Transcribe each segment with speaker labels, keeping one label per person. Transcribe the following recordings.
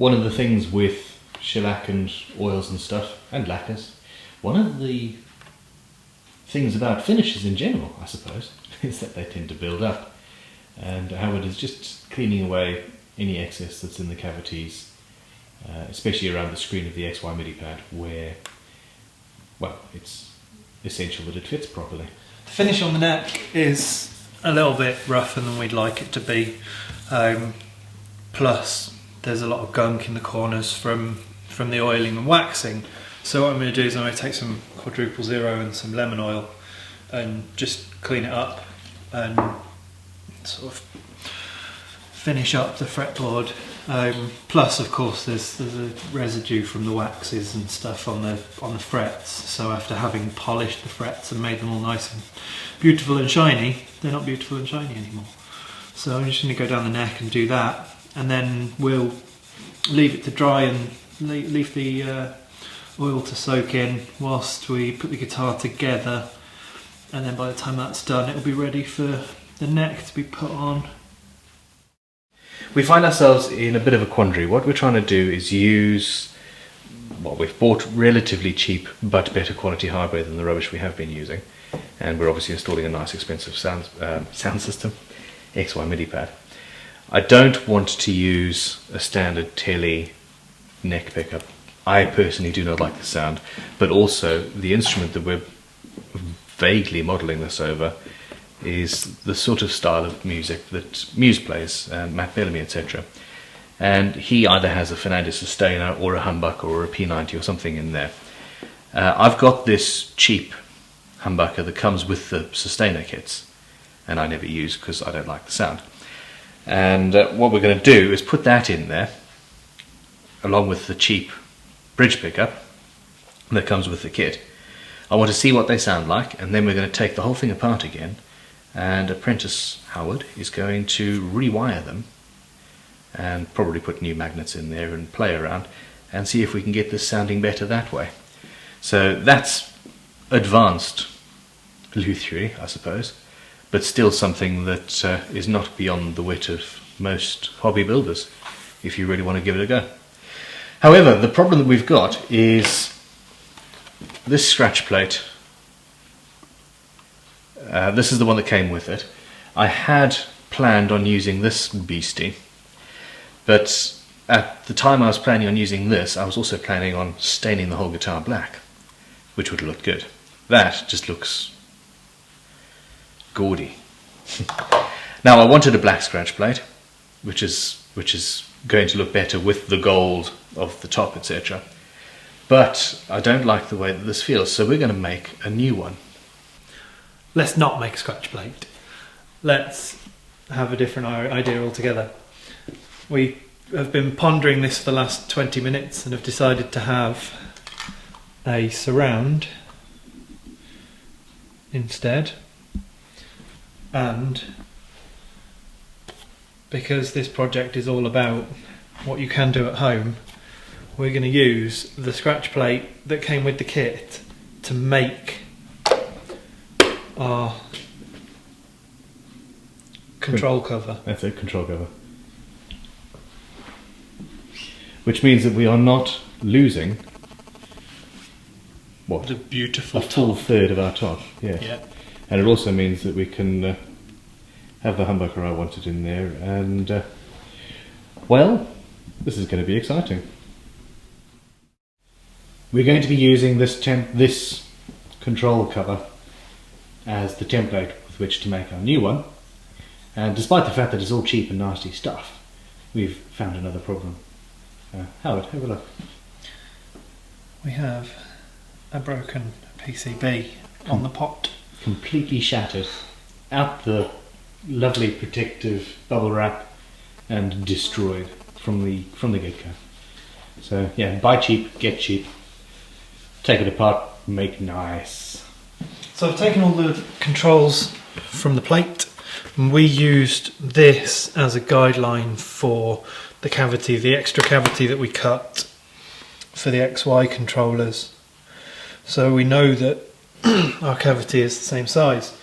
Speaker 1: one of the things with shellac and oils and stuff, and lacquers, one of the things about finishes in general, I suppose, is that they tend to build up. And Howard is just cleaning away any excess that's in the cavities, especially around the screen of the XY MIDI pad, where, well, it's essential that it fits properly.
Speaker 2: The finish on the neck is a little bit rougher than we'd like it to be. Plus, there's a lot of gunk in the corners from the oiling and waxing. So what I'm going to do is I'm going to take some quadruple zero and some lemon oil and just clean it up and sort of finish up the fretboard. Plus, of course, there's a residue from the waxes and stuff on the frets. So after having polished the frets and made them all nice and beautiful and shiny, they're not beautiful and shiny anymore. So I'm just going to go down the neck and do that, and then we'll leave it to dry and leave the oil to soak in whilst we put the guitar together. And then by the time that's done, it'll be ready for the neck to be put on.
Speaker 1: We find ourselves in a bit of a quandary. What we're trying to do is use, well, we've bought relatively cheap but better quality hardware than the rubbish we have been using, and we're obviously installing a nice expensive sound system, XY MIDI pad. I don't want to use a standard Tele neck pickup. I personally do not like the sound, but also the instrument that we're vaguely modelling this over is the sort of style of music that Muse plays, and Matt Bellamy, etc. And he either has a Fernandez Sustainer or a humbucker or a P90 or something in there. I've got this cheap humbucker that comes with the Sustainer kits, and I never use because I don't like the sound. And what we're going to do is put that in there, along with the cheap bridge pickup that comes with the kit. I want to see what they sound like, and then we're going to take the whole thing apart again, and apprentice Howard is going to rewire them and probably put new magnets in there and play around and see if we can get this sounding better that way. So that's advanced luthiery, I suppose, but still something that is not beyond the wit of most hobby builders if you really want to give it a go. However, the problem that we've got is this scratch plate. This is the one that came with it. I had planned on using this beastie, but at the time I was planning on using this, I was also planning on staining the whole guitar black, which would look good. That just looks gaudy. Now I wanted a black scratch plate, which is going to look better with the gold of the top, etc. But I don't like the way that this feels, so we're going to make a new one.
Speaker 2: Let's not make a scratch plate. Let's have a different idea altogether. We have been pondering this for the last 20 minutes and have decided to have a surround instead. And because this project is all about what you can do at home, we're going to use the scratch plate that came with the kit to make our control cover.
Speaker 1: That's it, control cover. Which means that we are not losing what?
Speaker 2: The beautiful
Speaker 1: a full third of our top. Yes.
Speaker 2: Yeah.
Speaker 1: And it also means that we can have the humbucker I wanted in there, and well, this is going to be exciting. We're going to be using this control cover as the template with which to make our new one, and despite the fact that it's all cheap and nasty stuff, we've found another problem. Howard, have a look.
Speaker 2: We have a broken PCB on the pot.
Speaker 1: Completely shattered, out the lovely protective bubble wrap, and destroyed from the get-go. So yeah, buy cheap, get cheap, take it apart, make nice.
Speaker 2: So I've taken all the controls from the plate, and we used this as a guideline for the cavity, the extra cavity that we cut for the XY controllers. So we know that our cavity is the same size.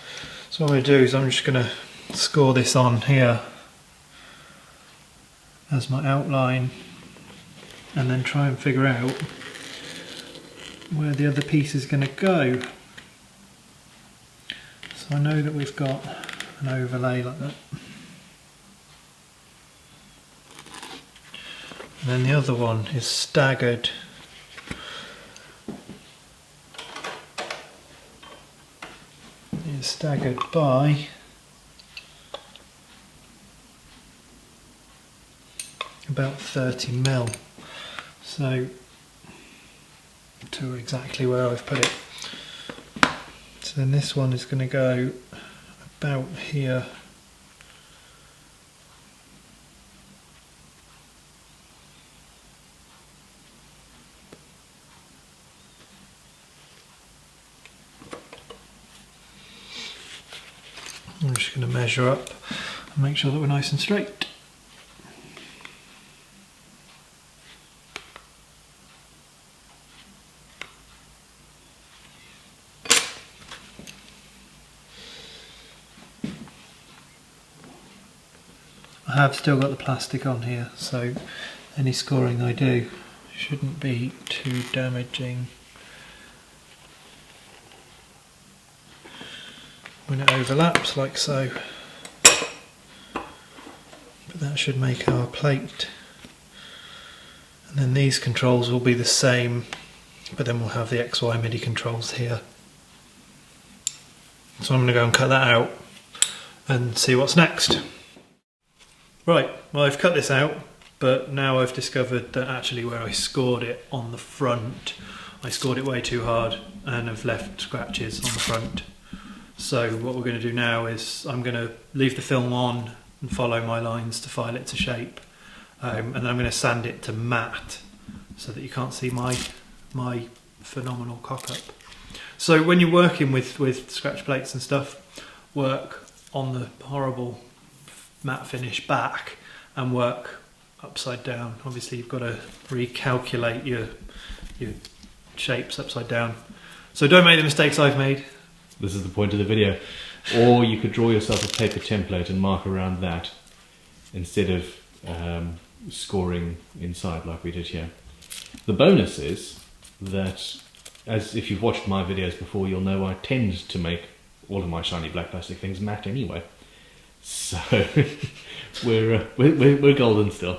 Speaker 2: So what I'm going to do is I'm just going to score this on here as my outline, and then try and figure out where the other piece is going to go. So I know that we've got an overlay like that. And then the other one is staggered. It's staggered by about 30mm. So to exactly where I've put it. So then this one is going to go about here. I'm just going to measure up and make sure that we're nice and straight. I have still got the plastic on here, so any scoring I do shouldn't be too damaging when it overlaps like so. But that should make our plate. And then these controls will be the same, but then we'll have the XY MIDI controls here. So I'm going to go and cut that out and see what's next. Right, well I've cut this out, but now I've discovered that actually where I scored it on the front, I scored it way too hard and have left scratches on the front. So what we're going to do now is I'm going to leave the film on and follow my lines to file it to shape, and then I'm going to sand it to matte so that you can't see my phenomenal cock-up. So when you're working with scratch plates and stuff, work on the horrible matte finish back and work upside down. Obviously you've got to recalculate your shapes upside down. So don't make the mistakes I've made.
Speaker 1: This is the point of the video. Or you could draw yourself a paper template and mark around that instead of scoring inside like we did here. The bonus is that, as if you've watched my videos before, you'll know I tend to make all of my shiny black plastic things matte anyway. So we're golden still.